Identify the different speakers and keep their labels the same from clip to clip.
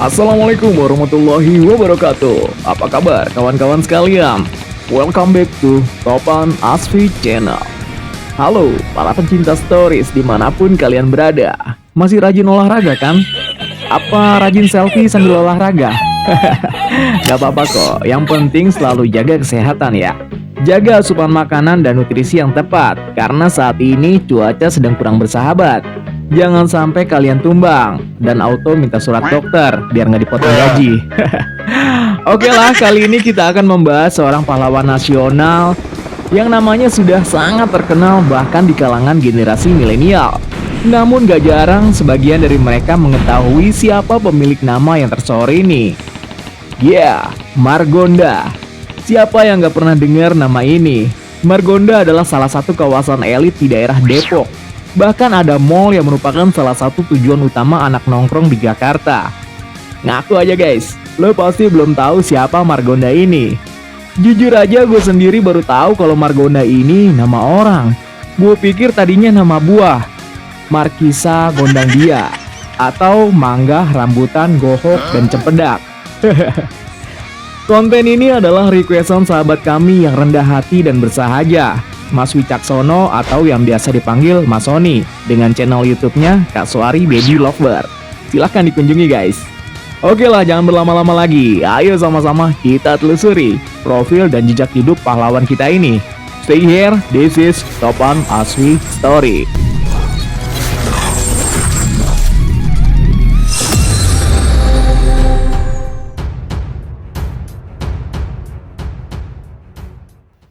Speaker 1: Assalamualaikum warahmatullahi wabarakatuh. Apa kabar kawan-kawan sekalian? Welcome back to Topan Asfi Channel. Halo para pencinta stories dimanapun kalian berada. Masih rajin olahraga kan? Apa rajin selfie sambil olahraga? Gak apa-apa kok, yang penting selalu jaga kesehatan ya. Jaga asupan makanan dan nutrisi yang tepat, karena saat ini cuaca sedang kurang bersahabat. Jangan sampai kalian tumbang dan auto minta surat dokter biar nggak dipotong gaji. Oke lah, kali ini kita akan membahas seorang pahlawan nasional yang namanya sudah sangat terkenal bahkan di kalangan generasi milenial. Namun gak jarang sebagian dari mereka mengetahui siapa pemilik nama yang tersohor ini. Yeah, Margonda. Siapa yang gak pernah dengar nama ini? Margonda adalah salah satu kawasan elit di daerah Depok. Bahkan ada mall yang merupakan salah satu tujuan utama anak nongkrong di Jakarta. Ngaku aja guys, lo pasti belum tahu siapa Margonda ini. Jujur aja gue sendiri baru tahu kalau Margonda ini nama orang. Gue pikir tadinya nama buah, Markisa Gondangdia, atau mangga, rambutan, gohok, dan cempedak. Konten ini adalah requestan sahabat kami yang rendah hati dan bersahaja, Mas Wicaksono atau yang biasa dipanggil Mas Sony, dengan channel YouTube-nya Kak Suari Baby Lover. Silahkan dikunjungi guys. Oke lah, jangan berlama-lama lagi. Ayo sama-sama kita telusuri profil dan jejak hidup pahlawan kita ini. Stay here, this is Topan Aswi Story.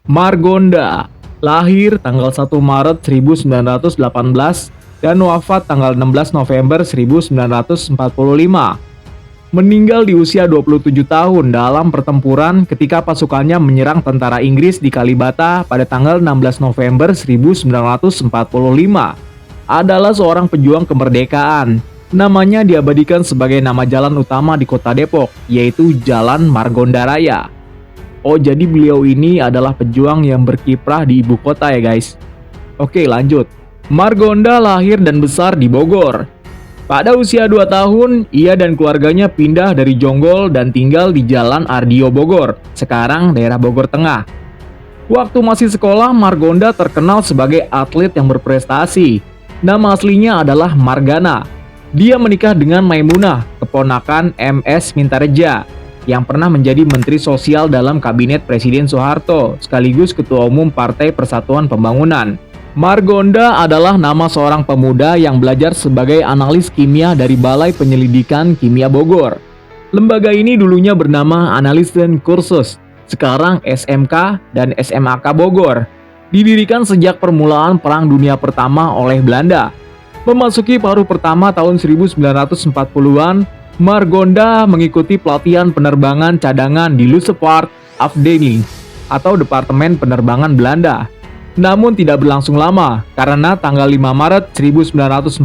Speaker 1: Margonda lahir tanggal 1 Maret 1918 dan wafat tanggal 16 November 1945. Meninggal di usia 27 tahun dalam pertempuran ketika pasukannya menyerang tentara Inggris di Kalibata pada tanggal 16 November 1945. Adalah seorang pejuang kemerdekaan. Namanya diabadikan sebagai nama jalan utama di kota Depok, yaitu Jalan Margonda Raya. Oh, jadi beliau ini adalah pejuang yang berkiprah di ibu kota ya guys. Oke, lanjut. Margonda lahir dan besar di Bogor. Pada usia 2 tahun, ia dan keluarganya pindah dari Jonggol dan tinggal di Jalan Ardio Bogor, sekarang daerah Bogor Tengah. Waktu masih sekolah, Margonda terkenal sebagai atlet yang berprestasi. Nama aslinya adalah Margana. Dia menikah dengan Maimunah, keponakan MS Mintareja, yang pernah menjadi Menteri Sosial dalam Kabinet Presiden Soeharto, sekaligus Ketua Umum Partai Persatuan Pembangunan. Margonda adalah nama seorang pemuda yang belajar sebagai analis kimia dari Balai Penyelidikan Kimia Bogor. Lembaga ini dulunya bernama Analisten Kursus, sekarang SMK dan SMAK Bogor. Didirikan sejak permulaan Perang Dunia Pertama oleh Belanda. Memasuki paruh pertama tahun 1940-an, Margonda mengikuti pelatihan penerbangan cadangan di Lucevaart Afdeling atau Departemen Penerbangan Belanda. Namun tidak berlangsung lama karena tanggal 5 Maret 1942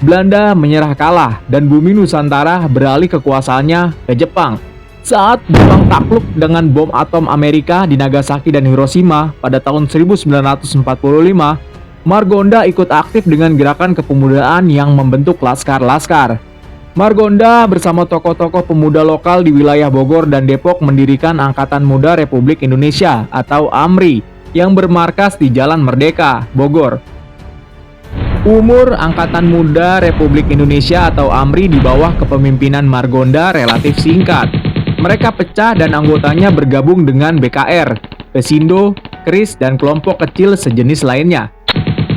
Speaker 1: Belanda menyerah kalah dan bumi Nusantara beralih kekuasaannya ke Jepang. Saat Jepang takluk dengan bom atom Amerika di Nagasaki dan Hiroshima pada tahun 1945, Margonda ikut aktif dengan gerakan kepemudaan yang membentuk laskar-laskar. Margonda bersama tokoh-tokoh pemuda lokal di wilayah Bogor dan Depok mendirikan Angkatan Muda Republik Indonesia atau AMRI yang bermarkas di Jalan Merdeka, Bogor. Umur Angkatan Muda Republik Indonesia atau AMRI di bawah kepemimpinan Margonda relatif singkat. Mereka pecah dan anggotanya bergabung dengan BKR, Pesindo, KRIS, dan kelompok kecil sejenis lainnya.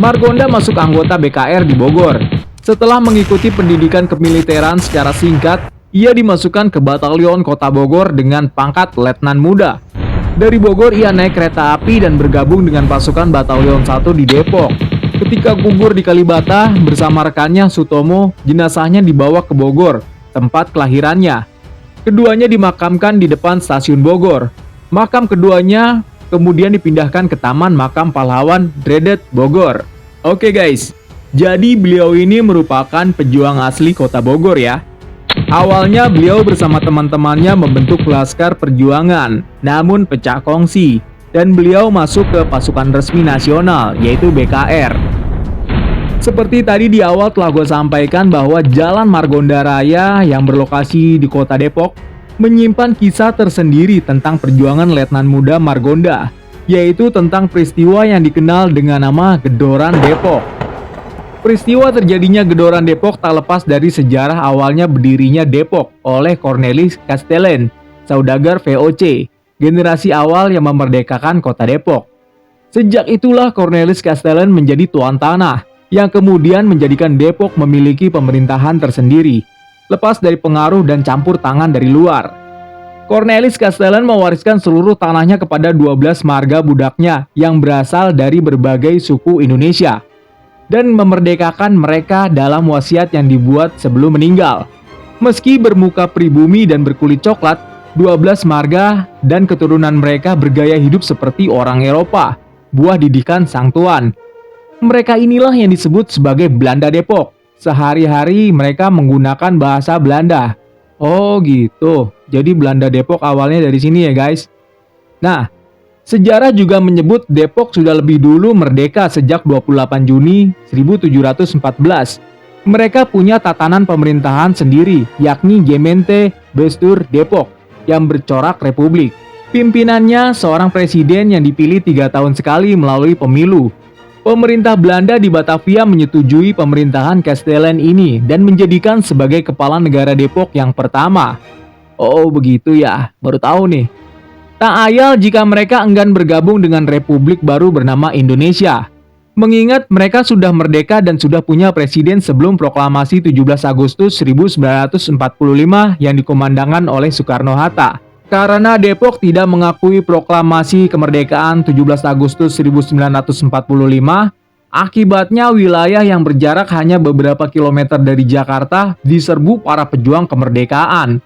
Speaker 1: Margonda masuk anggota BKR di Bogor. Setelah mengikuti pendidikan kemiliteran secara singkat, ia dimasukkan ke Batalion Kota Bogor dengan pangkat Letnan Muda. Dari Bogor ia naik kereta api dan bergabung dengan pasukan Batalion 1 di Depok. Ketika gugur di Kalibata bersama rekannya Sutomo, jenazahnya dibawa ke Bogor, tempat kelahirannya. Keduanya dimakamkan di depan stasiun Bogor. Makam keduanya kemudian dipindahkan ke Taman Makam Pahlawan Dredet Bogor. Oke guys, jadi beliau ini merupakan pejuang asli kota Bogor ya. Awalnya beliau bersama teman-temannya membentuk Laskar Perjuangan, namun pecah kongsi, dan beliau masuk ke pasukan resmi nasional yaitu BKR. Seperti tadi di awal telah gue sampaikan bahwa Jalan Margonda Raya yang berlokasi di kota Depok menyimpan kisah tersendiri tentang perjuangan Letnan Muda Margonda, yaitu tentang peristiwa yang dikenal dengan nama Gedoran Depok. Peristiwa terjadinya Gedoran Depok tak lepas dari sejarah awalnya berdirinya Depok oleh Cornelis Castellan, saudagar VOC, generasi awal yang memerdekakan kota Depok. Sejak itulah Cornelis Castellan menjadi tuan tanah, yang kemudian menjadikan Depok memiliki pemerintahan tersendiri, lepas dari pengaruh dan campur tangan dari luar. Cornelis Castellan mewariskan seluruh tanahnya kepada 12 marga budaknya yang berasal dari berbagai suku Indonesia, dan memerdekakan mereka dalam wasiat yang dibuat sebelum meninggal. Meski bermuka pribumi dan berkulit coklat, 12 marga dan keturunan mereka bergaya hidup seperti orang Eropa, buah didikan sang tuan. Mereka inilah yang disebut sebagai Belanda Depok. Sehari-hari mereka menggunakan bahasa Belanda. Oh gitu, jadi Belanda Depok awalnya dari sini ya guys. Nah, sejarah juga menyebut Depok sudah lebih dulu merdeka sejak 28 Juni 1714. Mereka punya tatanan pemerintahan sendiri, yakni Gemeente Bestuur Depok, yang bercorak republik. Pimpinannya seorang presiden yang dipilih 3 tahun sekali melalui pemilu. Pemerintah Belanda di Batavia menyetujui pemerintahan Castellan ini dan menjadikan sebagai kepala negara Depok yang pertama. Oh begitu ya, baru tahu nih. Tak ayal jika mereka enggan bergabung dengan republik baru bernama Indonesia. Mengingat mereka sudah merdeka dan sudah punya presiden sebelum proklamasi 17 Agustus 1945 yang dikumandangkan oleh Soekarno-Hatta. Karena Depok tidak mengakui proklamasi kemerdekaan 17 Agustus 1945, akibatnya wilayah yang berjarak hanya beberapa kilometer dari Jakarta diserbu para pejuang kemerdekaan.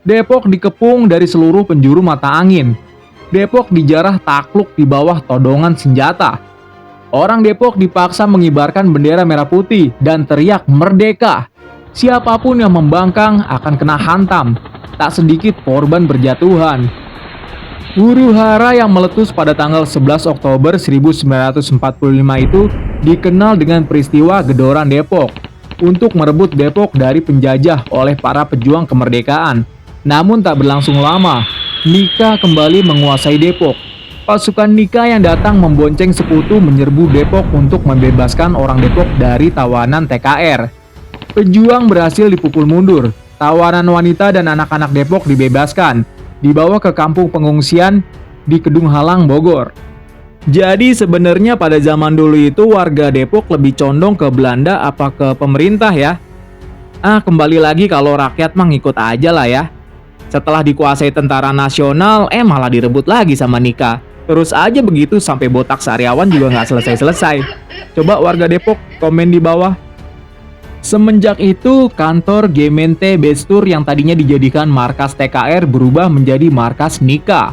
Speaker 1: Depok dikepung dari seluruh penjuru mata angin. Depok dijarah takluk di bawah todongan senjata. Orang Depok dipaksa mengibarkan bendera merah putih dan teriak merdeka. Siapapun yang membangkang akan kena hantam. Tak sedikit korban berjatuhan. Huru-hara yang meletus pada tanggal 11 Oktober 1945 itu dikenal dengan peristiwa Gedoran Depok untuk merebut Depok dari penjajah oleh para pejuang kemerdekaan. Namun tak berlangsung lama, Nika kembali menguasai Depok. Pasukan Nika yang datang membonceng sekutu menyerbu Depok untuk membebaskan orang Depok dari tawanan TKR. Pejuang berhasil dipukul mundur. Tawanan wanita dan anak-anak Depok dibebaskan, dibawa ke kampung pengungsian di Kedung Halang, Bogor. Jadi sebenarnya pada zaman dulu itu warga Depok lebih condong ke Belanda apa ke pemerintah ya? Kembali lagi kalau rakyat mah ngikut aja lah ya. Setelah dikuasai tentara nasional, malah direbut lagi sama Nika. Terus aja begitu sampai botak sariawan juga nggak selesai-selesai. Coba warga Depok komen di bawah. Semenjak itu, kantor Gemeente Bestuur yang tadinya dijadikan markas TKR berubah menjadi markas Nika.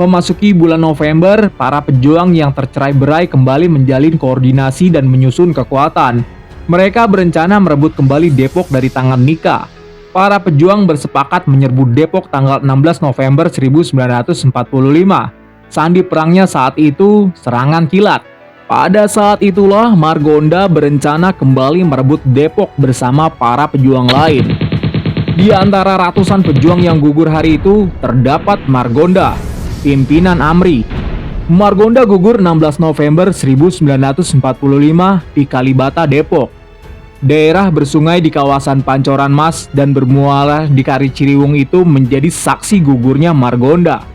Speaker 1: Memasuki bulan November, para pejuang yang tercerai-berai kembali menjalin koordinasi dan menyusun kekuatan. Mereka berencana merebut kembali Depok dari tangan Nika. Para pejuang bersepakat menyerbu Depok tanggal 16 November 1945. Sandi perangnya saat itu serangan kilat. Pada saat itulah Margonda berencana kembali merebut Depok bersama para pejuang lain. Di antara ratusan pejuang yang gugur hari itu, terdapat Margonda, pimpinan AMRI. Margonda gugur 16 November 1945 di Kalibata, Depok. Daerah bersungai di kawasan Pancoran Mas dan bermuara di Kali Ciliwung itu menjadi saksi gugurnya Margonda.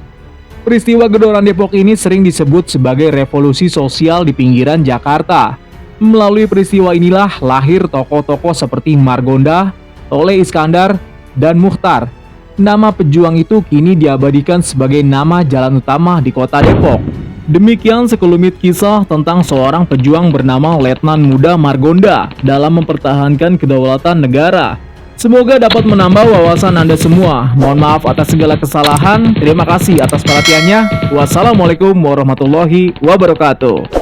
Speaker 1: Peristiwa Gedoran Depok ini sering disebut sebagai revolusi sosial di pinggiran Jakarta. Melalui peristiwa inilah lahir tokoh-tokoh seperti Margonda, Tole Iskandar, dan Muchtar. Nama pejuang itu kini diabadikan sebagai nama jalan utama di kota Depok. Demikian sekelumit kisah tentang seorang pejuang bernama Letnan Muda Margonda dalam mempertahankan kedaulatan negara. Semoga dapat menambah wawasan Anda semua. Mohon maaf atas segala kesalahan. Terima kasih atas perhatiannya. Wassalamualaikum warahmatullahi wabarakatuh.